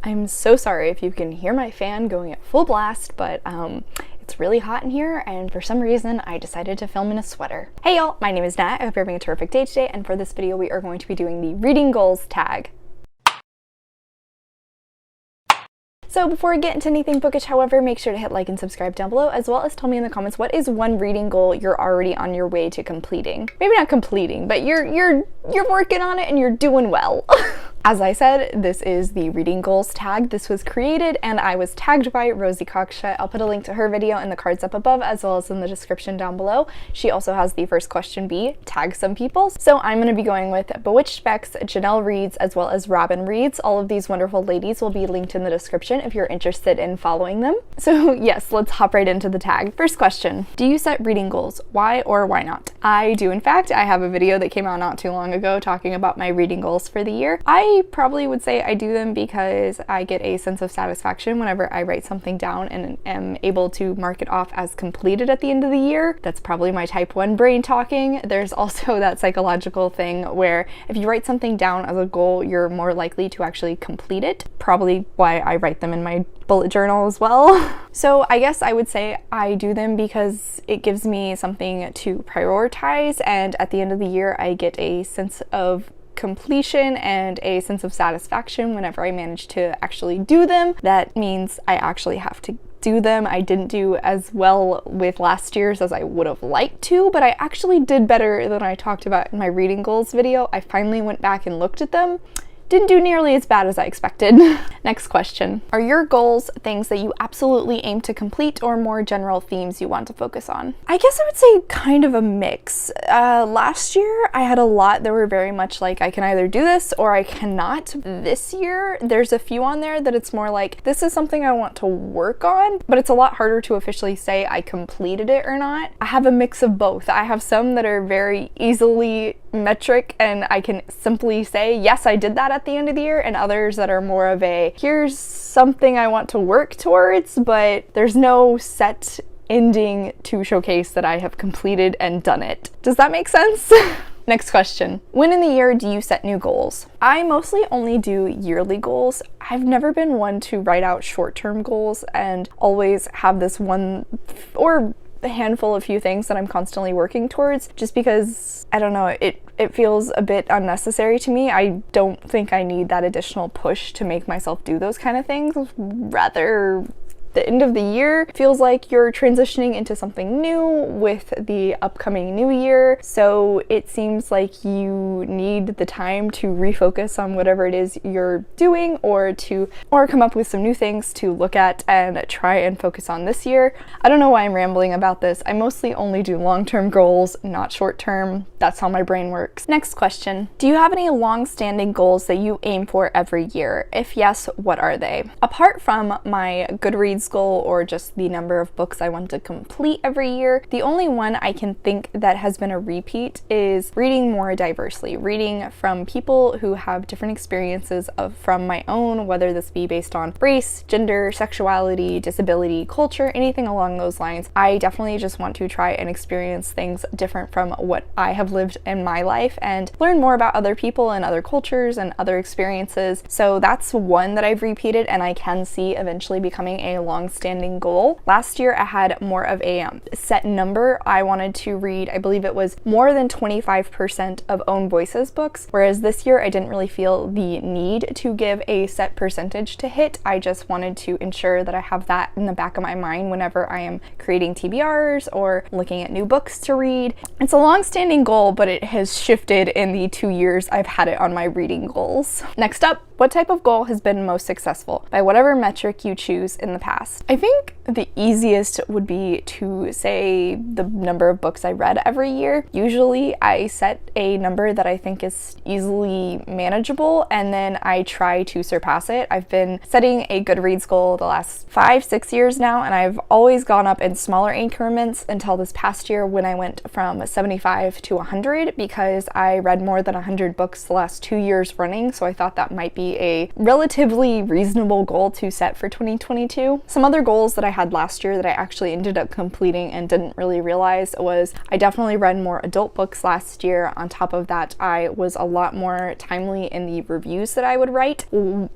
I'm so sorry if you can hear my fan going at full blast, but it's really hot in here, and for some reason I decided to film in a sweater. Hey y'all, my name is Nat. I hope you're having a terrific day today, and for this video we are going to be doing the reading goals tag. So before we get into anything bookish, however, make sure to hit like and subscribe down below, as well as tell me in the comments what is one reading goal you're already on your way to completing. Maybe not completing, but you're working on it and you're doing well. As I said, this is the reading goals tag. This was created and I was tagged by 𝗖cie_his𝘁. I'll put a link to her video in the cards up above, as well as in the description down below. She also has the first question be tag some people. So I'm going to be going with 𝗖ście Specs, Janelle Reads, as well as Robin Reads. All of these wonderful ladies will be linked in the description if you're interested in following them. So yes, let's hop right into the tag. First question, do you set reading goals? Why or why not? I do, in fact. I have a video that came out not too long ago talking about my reading goals for the year. I probably would say I do them because I get a sense of satisfaction whenever I write something down and am able to mark it off as completed at the end of the year. That's probably my type 1 brain talking. There's also that psychological thing where if you write something down as a goal, you're more likely to actually complete it. Probably why I write them in my bullet journal as well. So I guess I would say I do them because it gives me something to prioritize, and at the end of the year I get a sense of completion and a sense of satisfaction whenever I manage to actually do them. That means I actually have to do them. I didn't do as well with last year's as I would have liked to, but I actually did better than I talked about in my reading goals video. I finally went back and looked at them. Didn't do nearly as bad as I expected. Next question. Are your goals things that you absolutely aim to complete, or more general themes you want to focus on? I guess I would say kind of a mix. Last year I had a lot that were very much like I can either do this or I cannot. This year there's a few on there that it's more like this is something I want to work on, but it's a lot harder to officially say I completed it or not. I have a mix of both. I have some that are very easily metric and I can simply say yes, I did that at the end of the year, and others that are more of a here's something I want to work towards, but there's no set ending to showcase that I have completed and done it. Does that make sense? Next question. When in the year do you set new goals? I mostly only do yearly goals. I've never been one to write out short-term goals and always have this one or a handful of few things that I'm constantly working towards, just because I don't know, it feels a bit unnecessary to me. I don't think I need that additional push to make myself do those kind of things. Rather, the end of the year feels like you're transitioning into something new with the upcoming new year, so it seems like you need the time to refocus on whatever it is you're doing, or come up with some new things to look at and try and focus on this year. I don't know why I'm rambling about this. I mostly only do long-term goals, not short-term. That's how my brain works. Next question. Do you have any long-standing goals that you aim for every year? If yes, what are they? Apart from my Goodreads goal or just the number of books I want to complete every year, the only one I can think that has been a repeat is reading more diversely, reading from people who have different experiences from my own, whether this be based on race, gender, sexuality, disability, culture, anything along those lines. I definitely just want to try and experience things different from what I have lived in my life and learn more about other people and other cultures and other experiences. So that's one that I've repeated and I can see eventually becoming a long-standing goal. Last year I had more of a set number. I wanted to read, I believe it was more than 25% of Own Voices books, whereas this year I didn't really feel the need to give a set percentage to hit. I just wanted to ensure that I have that in the back of my mind whenever I am creating TBRs or looking at new books to read. It's a long-standing goal, but it has shifted in the 2 years I've had it on my reading goals. Next up, what type of goal has been most successful by whatever metric you choose in the past? I think the easiest would be to say the number of books I read every year. Usually I set a number that I think is easily manageable and then I try to surpass it. I've been setting a Goodreads goal the last 5-6 years now, and I've always gone up in smaller increments until this past year when I went from 75 to 100 because I read more than 100 books the last 2 years running, so I thought that might be be a relatively reasonable goal to set for 2022. Some other goals that I had last year that I actually ended up completing and didn't really realize was I definitely read more adult books last year. On top of that, I was a lot more timely in the reviews that I would write,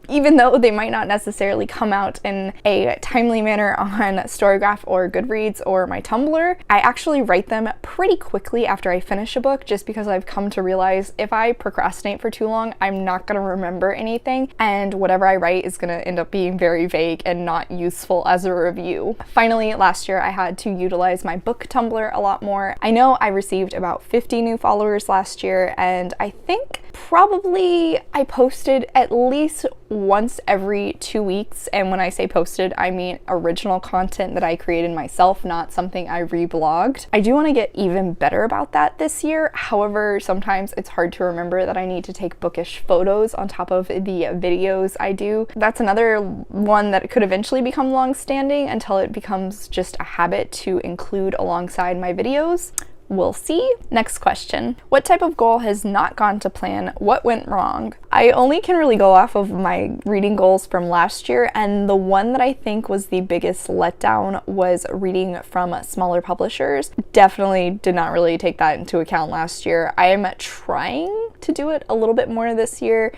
even though they might not necessarily come out in a timely manner on Storygraph or Goodreads or my Tumblr. I actually write them pretty quickly after I finish a book, just because I've come to realize if I procrastinate for too long, I'm not going to remember anything, and whatever I write is going to end up being very vague and not useful as a review. Finally, last year I had to utilize my book Tumblr a lot more. I know I received about 50 new followers last year, and I think probably I posted at least once every 2 weeks, and when I say posted, I mean original content that I created myself, not something I reblogged. I do want to get even better about that this year. However, sometimes it's hard to remember that I need to take bookish photos on top of the videos I do. That's another one that could eventually become long-standing until it becomes just a habit to include alongside my videos. We'll see. Next question. What type of goal has not gone to plan? What went wrong? I only can really go off of my reading goals from last year, and the one that I think was the biggest letdown was reading from smaller publishers. Definitely did not really take that into account last year. I am trying to do it a little bit more this year.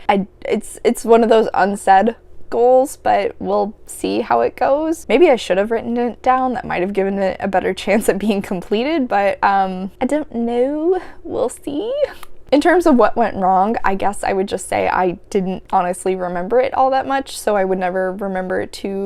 It's one of those unsaid goals, but we'll see how it goes. Maybe I should have written it down. That might have given it a better chance at being completed, but I don't know. We'll see. In terms of what went wrong, I guess I would just say I didn't honestly remember it all that much, so I would never remember to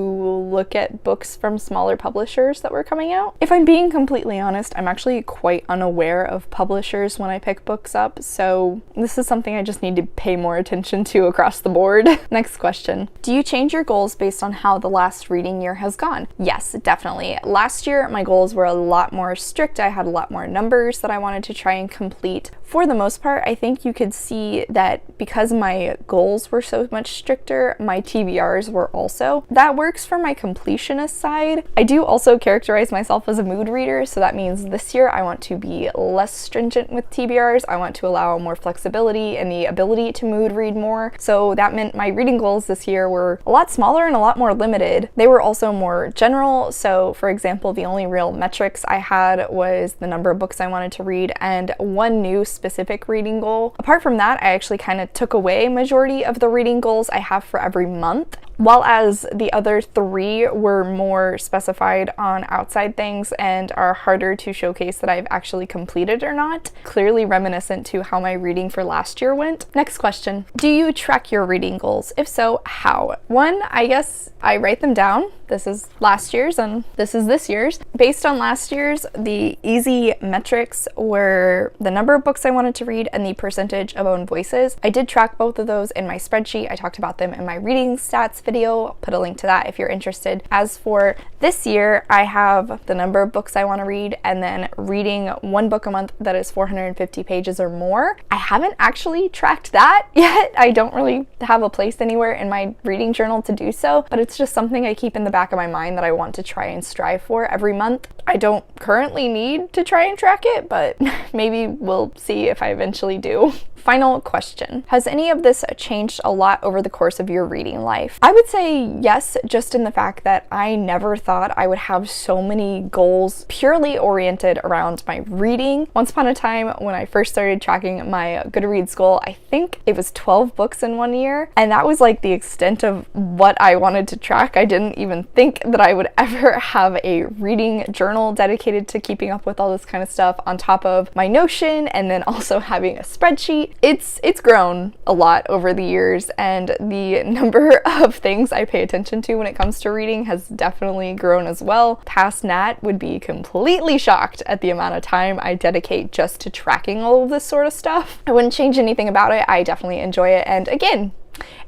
look at books from smaller publishers that were coming out. If I'm being completely honest, I'm actually quite unaware of publishers when I pick books up, so this is something I just need to pay more attention to across the board. Next question. Do you change your goals based on how the last reading year has gone? Yes, definitely. Last year, my goals were a lot more strict. I had a lot more numbers that I wanted to try and complete. For the most part, I think you could see that because my goals were so much stricter, my TBRs were also. That works for my completionist side. I do also characterize myself as a mood reader, so that means this year I want to be less stringent with TBRs. I want to allow more flexibility and the ability to mood read more. So that meant my reading goals this year were a lot smaller and a lot more limited. They were also more general. So for example, the only real metrics I had was the number of books I wanted to read and one new specific reading goal. Apart from that, I actually kind of took away majority of the reading goals I have for every month, while as the other three were more specified on outside things and are harder to showcase that I've actually completed or not, clearly reminiscent to how my reading for last year went. Next question. Do you track your reading goals? If so, how? One, I guess I write them down. This is last year's and this is this year's. Based on last year's, the easy metrics were the number of books I wanted to read and the percentage of own voices. I did track both of those in my spreadsheet. I talked about them in my reading stats video. I'll put a link to that if you're interested. As for this year, I have the number of books I want to read and then reading one book a month that is 450 pages or more. I haven't actually tracked that yet. I don't really have a place anywhere in my reading journal to do so, but it's just something I keep in the back of my mind that I want to try and strive for every month. I don't currently need to try and track it, but maybe we'll see if I eventually do. Final question. Has any of this changed a lot over the course of your reading life? I would say yes, just in the fact that I never thought I would have so many goals purely oriented around my reading. Once upon a time, when I first started tracking my Goodreads goal, I think it was 12 books in 1 year, and that was like the extent of what I wanted to track. I didn't even think that I would ever have a reading journal dedicated to keeping up with all this kind of stuff on top of my Notion, and then also having a spreadsheet. It's grown a lot over the years, and the number of things I pay attention to when it comes to reading has definitely grown as well. Past Nat would be completely shocked at the amount of time I dedicate just to tracking all of this sort of stuff. I wouldn't change anything about it. I definitely enjoy it, and again,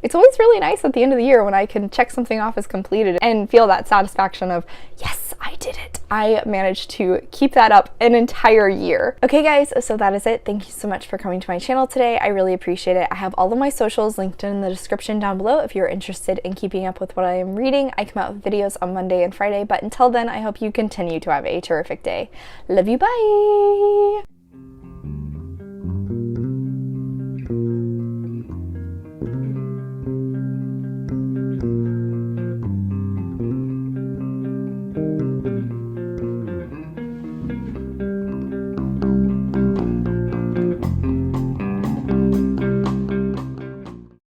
it's always really nice at the end of the year when I can check something off as completed and feel that satisfaction of, yes, I did it. I managed to keep that up an entire year. Okay guys, so that is it. Thank you so much for coming to my channel today. I really appreciate it. I have all of my socials linked in the description down below if you're interested in keeping up with what I am reading. I come out with videos on Monday and Friday, but until then, I hope you continue to have a terrific day. Love you, bye!